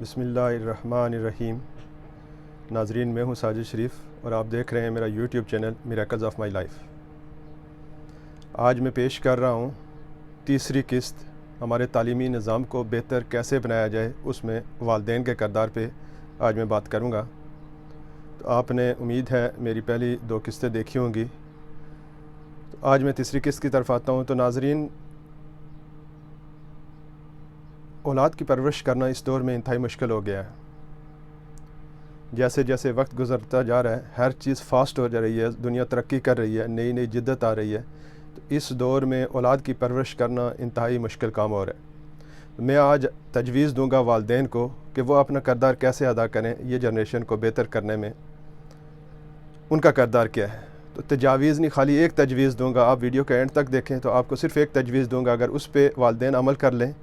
बिस्मिल्लाहिर्रहमानिर्रहीम। नाजरीन, मैं हूँ साजिद शरीफ और आप देख रहे हैं मेरा YouTube channel miracles of my life. आज मैं पेश कर रहा हूँ तीसरी किस्त हमारे तालीमी निज़ाम को बेहतर कैसे बनाया जाए, उसमें वालिदैन के किरदार पे आज मैं बात करूँगा। तो आपने उम्मीद है मेरी पहली दो किस्तें देखी होंगी, तो आज मैं तीसरी किस्त की तरफ आता हूँ। तो नाजरीन, औलाद की परवरिश करना इस दौर में इंतहाई मुश्किल हो गया है। जैसे जैसे वक्त गुज़रता जा रहा है, हर चीज़ फास्ट हो जा रही है, दुनिया तरक्की कर रही है, नई नई जिद्दत आ रही है। तो इस दौर में औलाद की परवरिश करना इंतहाई मुश्किल काम हो रहा है। तो मैं आज तजवीज़ दूंगा वालिदैन को कि वो अपना किरदार कैसे अदा करें, ये जनरेशन को बेहतर करने में उनका किरदार क्या है। तो तजावीज़ नहीं, खाली एक तजवीज़ दूंगा, आप वीडियो के एंड तक देखें तो आपको सिर्फ़ एक तजवीज़ दूंगा। अगर उस पर वालिदैन अमल कर लें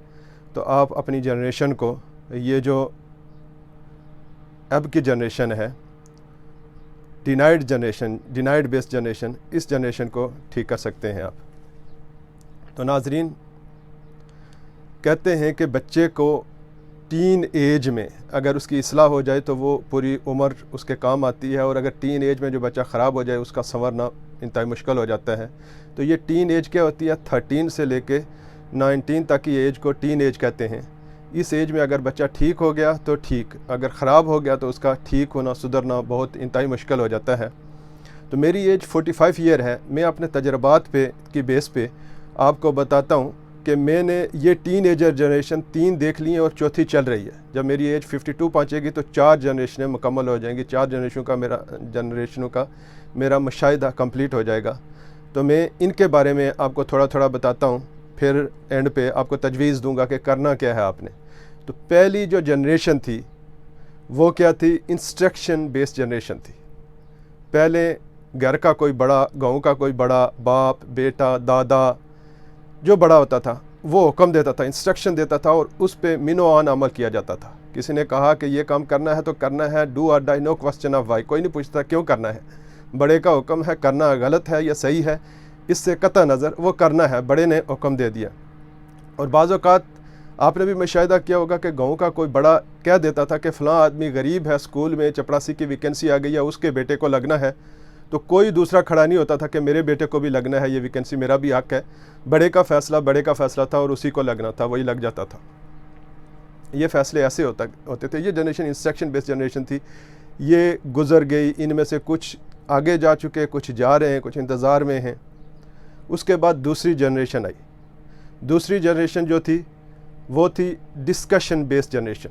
तो आप अपनी जनरेशन को, ये जो अब की जनरेशन है, denied generation, denied based generation, इस जनरेशन को ठीक कर सकते हैं आप। तो नाजरीन, कहते हैं कि बच्चे को टीन एज में अगर उसकी इस्लाह हो जाए तो वो पूरी उम्र उसके काम आती है, और अगर टीन एज में जो बच्चा ख़राब हो जाए उसका संवरना इंतहाई मुश्किल हो जाता है। तो ये टीन एज क्या होती है? 13 से लेके 19 तक की एज को टीन एज कहते हैं। इस एज में अगर बच्चा ठीक हो गया तो ठीक, अगर ख़राब हो गया तो उसका ठीक होना, सुधरना बहुत इंतहाई मुश्किल हो जाता है। तो मेरी एज 45 ईयर है। मैं अपने तजर्बात पे की बेस पे आपको बताता हूँ कि मैंने ये टीन एजर जनरेशन 3 देख ली है और चौथी चल रही है। जब मेरी एज 52 पहुँचेगी तो 4 जनरेशनें मुकम्मल हो जाएंगी, 4 जनरेशनों का मेरा मुशाहिदा कंप्लीट हो जाएगा। तो मैं इनके बारे में आपको थोड़ा थोड़ा बताता हूँ, फिर एंड पे आपको तजवीज़ दूंगा कि करना क्या है आपने। तो पहली जो जनरेशन थी वो क्या थी? इंस्ट्रक्शन बेस्ड जनरेशन थी। पहले घर का कोई बड़ा, गांव का कोई बड़ा, बाप, बेटा, दादा, जो बड़ा होता था वो हुक्म देता था, इंस्ट्रक्शन देता था, और उस पे मिनो आन अमल किया जाता था। किसी ने कहा कि ये काम करना है तो करना है, डू और die, no question of why. कोई नहीं पूछता क्यों करना है, बड़े का हुक्म है, करना गलत है या सही है, इससे कतई नज़र वो करना है, बड़े ने हुक्म दे दिया। और बाज़ औक़ात आपने भी मुशाहिदा किया होगा कि गांव का कोई बड़ा कह देता था कि फ़लाँ आदमी गरीब है, स्कूल में चपरासी की वैकेंसी आ गई है, उसके बेटे को लगना है। तो कोई दूसरा खड़ा नहीं होता था कि मेरे बेटे को भी लगना है, ये वैकेंसी मेरा भी हक़ है। बड़े का फ़ैसला था और उसी को लगना था, वही लग जाता था। ये फ़ैसले ऐसे होते थे। ये जनरेशन इंस्ट्रक्शन बेस्ड जनरेशन थी। ये गुज़र गई, इनमें से कुछ आगे जा चुके, कुछ जा रहे हैं, कुछ इंतज़ार में हैं। उसके बाद दूसरी जनरेशन आई। दूसरी जनरेशन जो थी वो थी डिस्कशन बेस्ड जनरेशन।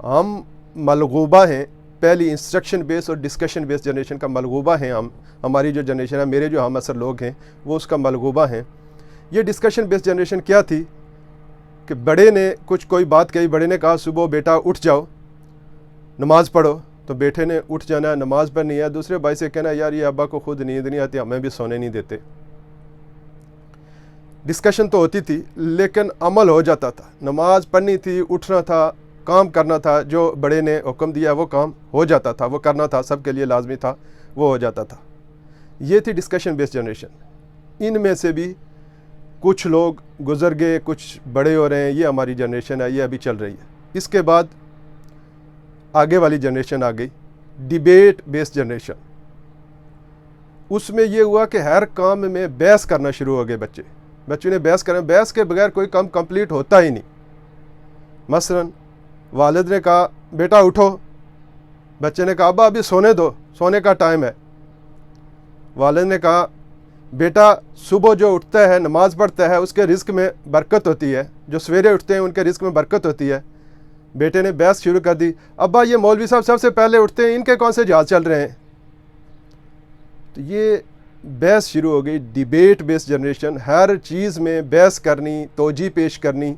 हम मलगूबा हैं, पहली इंस्ट्रक्शन बेस्ड और डिस्कशन बेस्ड जनरेशन का मलगूबा हैं हम। हमारी जो जनरेशन है, मेरे जो हम असर लोग हैं, वो उसका मलगूबा हैं। ये डिस्कशन बेस्ड जनरेशन क्या थी कि बड़े ने कोई बात कही, बड़े ने कहा सुबह बेटा उठ जाओ, नमाज़ पढ़ो, तो बेटे ने उठ जाना है, नमाज़ पढ़नी है। दूसरे भाई से कहना यार ये अब्बा को खुद नींद नहीं आती, हमें भी सोने नहीं देते। डिस्कशन तो होती थी लेकिन अमल हो जाता था। नमाज पढ़नी थी, उठना था, काम करना था, जो बड़े ने हुक्म दिया वो काम हो जाता था, वो करना था, सबके लिए लाजमी था, वो हो जाता था। ये थी डिस्कशन बेस्ड जनरेशन। इनमें से भी कुछ लोग गुजर गए, कुछ बड़े हो रहे हैं। ये हमारी जनरेशन है, ये अभी चल रही है। इसके बाद आगे वाली जनरेशन आ गई, डिबेट बेस्ड जनरेशन। उसमें ये हुआ कि हर काम में बहस करना शुरू हो गए बच्चों ने बहस करें, बहस के बगैर कोई काम कंप्लीट होता ही नहीं। मसलन वालिद ने कहा बेटा उठो, बच्चे ने कहा अब्बा अभी सोने दो, सोने का टाइम है। वालिद ने कहा बेटा सुबह जो उठता है, नमाज़ पढ़ता है, उसके रिस्क में बरकत होती है, जो सवेरे उठते हैं उनके रिस्क में बरकत होती है। बेटे ने बहस शुरू कर दी, अब्बा ये मौलवी साहब सबसे पहले उठते हैं, इनके कौन से जहाज चल रहे हैं। तो ये बहस शुरू हो गई। डिबेट बेस्ड जनरेशन, हर चीज़ में बहस करनी, तोजी पेश करनी।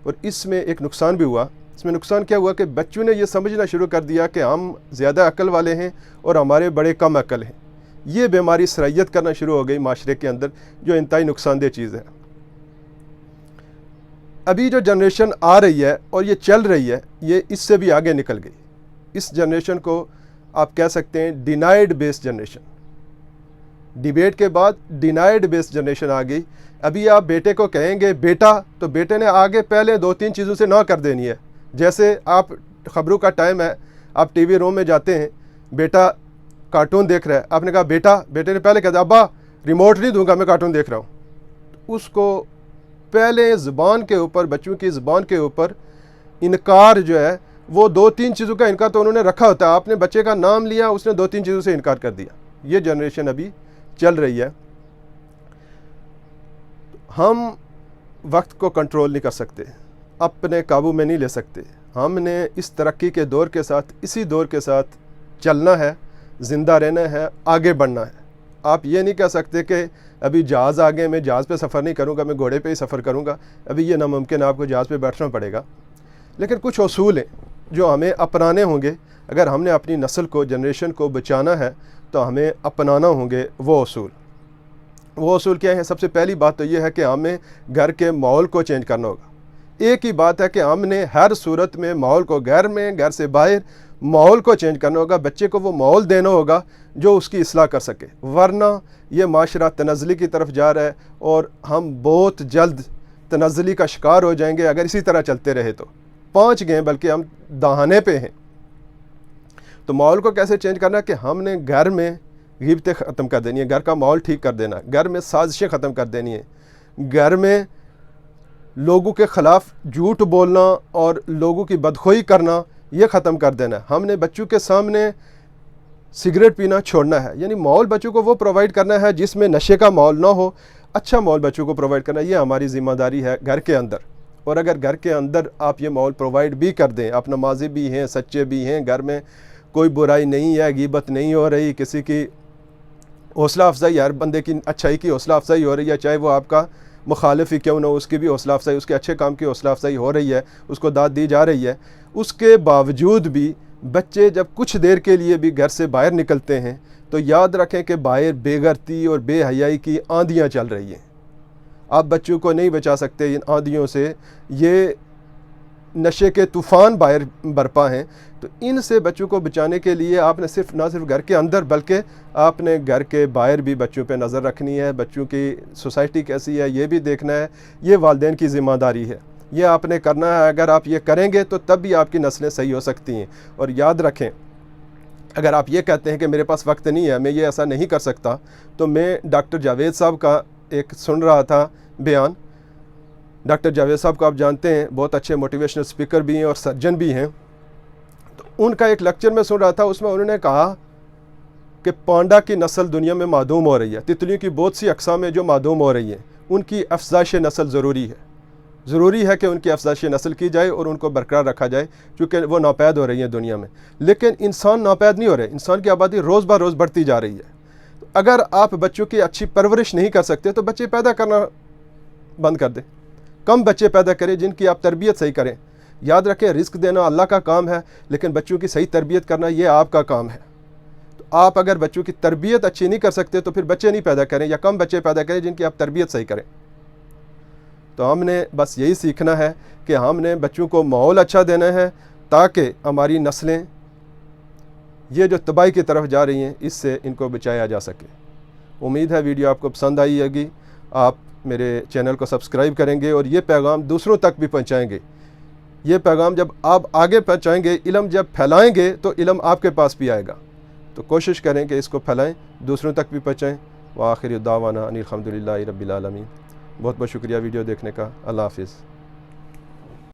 और इसमें एक नुकसान भी हुआ। इसमें नुकसान क्या हुआ कि बच्चों ने ये समझना शुरू कर दिया कि हम ज़्यादा अक्ल वाले हैं और हमारे बड़े कम अक्ल हैं। ये बीमारी सराहियत करना शुरू हो गई माशरे के अंदर, जो इंतहाई नुकसानदेह चीज़ है। अभी जो जनरेशन आ रही है और ये चल रही है, ये इससे भी आगे निकल गई। इस जनरेशन को आप कह सकते हैं डिनाइड बेस्ड जनरेशन। डिबेट के बाद डिनाइड बेस्ड जनरेशन आ गई। अभी आप बेटे को कहेंगे बेटा, तो बेटे ने आगे पहले 2-3 चीज़ों से ना कर देनी है। जैसे आप ख़बरों का टाइम है, आप टीवी रूम में जाते हैं, बेटा कार्टून देख रहा है, आपने कहा बेटे ने पहले कहा था अब्बा रिमोट नहीं दूंगा, मैं कार्टून देख रहा हूँ। उसको पहले ज़ुबान के ऊपर, बच्चों की ज़ुबान के ऊपर इनकार जो है वो 2-3 चीज़ों का इनकार तो उन्होंने रखा होता है। आपने बच्चे का नाम लिया, उसने 2-3 चीज़ों से इनकार कर दिया। ये जनरेशन अभी चल रही है। हम वक्त को कंट्रोल नहीं कर सकते, अपने काबू में नहीं ले सकते। हमने इस तरक्की के दौर के साथ, इसी दौर के साथ चलना है, ज़िंदा रहना है, आगे बढ़ना है। आप ये नहीं कह सकते कि अभी जहाज़ आ गए, मैं जहाज़ पे सफ़र नहीं करूँगा, मैं घोड़े पे ही सफ़र करूँगा। अभी ये नामुमकिन है, आपको जहाज़ पे बैठना पड़ेगा। लेकिन कुछ उसूल हैं जो हमें अपनाने होंगे। अगर हमने अपनी नस्ल को, जनरेशन को बचाना है तो हमें अपनाना होंगे वो उसूल। वो उसूल क्या है? सबसे पहली बात तो ये है कि हमें घर के माहौल को चेंज करना होगा। एक ही बात है कि हमने हर सूरत में माहौल को, घर में, घर से बाहर माहौल को चेंज करना होगा। बच्चे को वो माहौल देना होगा जो उसकी इस्लाह कर सके, वरना ये माशरा तनज़्ज़ुली की तरफ जा रहा है और हम बहुत जल्द तनज़्ज़ुली का शिकार हो जाएंगे अगर इसी तरह चलते रहे। तो पहुँच गए, बल्कि हम दहाने पे हैं। तो माहौल को कैसे चेंज करना है कि हमने घर में गिबतें ख़त्म कर देनी है, घर का माहौल ठीक कर देना, घर में साजिशें ख़त्म कर देनी है, घर में लोगों के ख़िलाफ़ झूठ बोलना और लोगों की बदखोई करना ये ख़त्म कर देना है। हमने बच्चों के सामने सिगरेट पीना छोड़ना है। यानी माहौल बच्चों को वो प्रोवाइड करना है जिसमें नशे का माहौल ना हो, अच्छा माहौल बच्चों को प्रोवाइड करना, ये हमारी ज़िम्मेदारी है घर के अंदर। और अगर घर के अंदर आप ये माहौल प्रोवाइड भी कर दें, आप नमाज़ी भी हैं, सच्चे भी हैं, घर में कोई बुराई नहीं है, गीबत नहीं हो रही, किसी की हौसला अफजाई, हर बंदे की अच्छाई की हौसला अफजाई हो रही है, चाहे वो आपका मुखालिफ ही क्यों ना हो, उसकी भी हौसला अफजाई, उसके अच्छे काम की हौसला अफजाई हो रही है, उसको दाद दी जा रही है। उसके बावजूद भी बच्चे जब कुछ देर के लिए भी घर से बाहर निकलते हैं तो याद रखें कि बाहर बेगरती और बेहयाई की आंधियाँ चल रही हैं। आप बच्चों को नहीं बचा सकते इन आंधियों से। ये नशे के तूफ़ान बाहर बरपा हैं। तो इनसे बच्चों को बचाने के लिए आपने ना सिर्फ घर के अंदर बल्कि आपने घर के बाहर भी बच्चों पे नज़र रखनी है। बच्चों की सोसाइटी कैसी है ये भी देखना है। ये वालिदैन की ज़िम्मेदारी है, ये आपने करना है। अगर आप ये करेंगे तो तब भी आपकी नस्लें सही हो सकती हैं। और याद रखें, अगर आप ये कहते हैं कि मेरे पास वक्त नहीं है, मैं ये ऐसा नहीं कर सकता, तो मैं डॉक्टर जावेद साहब का एक सुन रहा था बयान। डॉक्टर जावेद साहब को आप जानते हैं, बहुत अच्छे मोटिवेशनल स्पीकर भी हैं और सर्जन भी हैं। तो उनका एक लेक्चर में सुन रहा था, उसमें उन्होंने कहा कि पांडा की नस्ल दुनिया में मादूम हो रही है। तितलियों की बहुत सी अक़साम है जो मादूम हो रही हैं, उनकी अफज़ाइश नस्ल ज़रूरी है। ज़रूरी है कि उनकी अफज़ाइश नस्ल की जाए और उनको बरकरार रखा जाए, क्योंकि वो नापैद हो रही हैं दुनिया में। लेकिन इंसान नापैद नहीं हो रहे, इंसान की आबादी रोज़ ब रोज़ बढ़ती जा रही है। तो अगर आप बच्चों की अच्छी परवरिश नहीं कर सकते तो बच्चे पैदा करना बंद कर दें। कम बच्चे पैदा करें जिनकी आप तरबियत सही करें। याद रखें, रिस्क देना अल्लाह का काम है, लेकिन बच्चों की सही तरबियत करना ये आपका काम है। तो आप अगर बच्चों की तरबियत अच्छी नहीं कर सकते तो फिर बच्चे नहीं पैदा करें, या कम बच्चे पैदा करें जिनकी आप तरबियत सही करें। तो हमने बस यही सीखना है कि हमने बच्चों को माहौल अच्छा देना है ताकि हमारी नस्लें ये जो तबाही की तरफ जा रही हैं इससे इनको बचाया जा सके। उम्मीद है वीडियो आपको पसंद आई होगी। आप मेरे चैनल को सब्सक्राइब करेंगे और ये पैगाम दूसरों तक भी पहुंचाएंगे। ये पैगाम जब आप आगे पहुंचाएंगे, इल्म जब फैलाएंगे तो इल्म आपके पास भी आएगा। तो कोशिश करें कि इसको फैलाएं, दूसरों तक भी पहुंचाएं। व आखिर दावाना अनिल हम्दुलिल्लाहि रब्बिल आलमीन। बहुत बहुत शुक्रिया वीडियो देखने का। अल्लाह हाफ़िज़।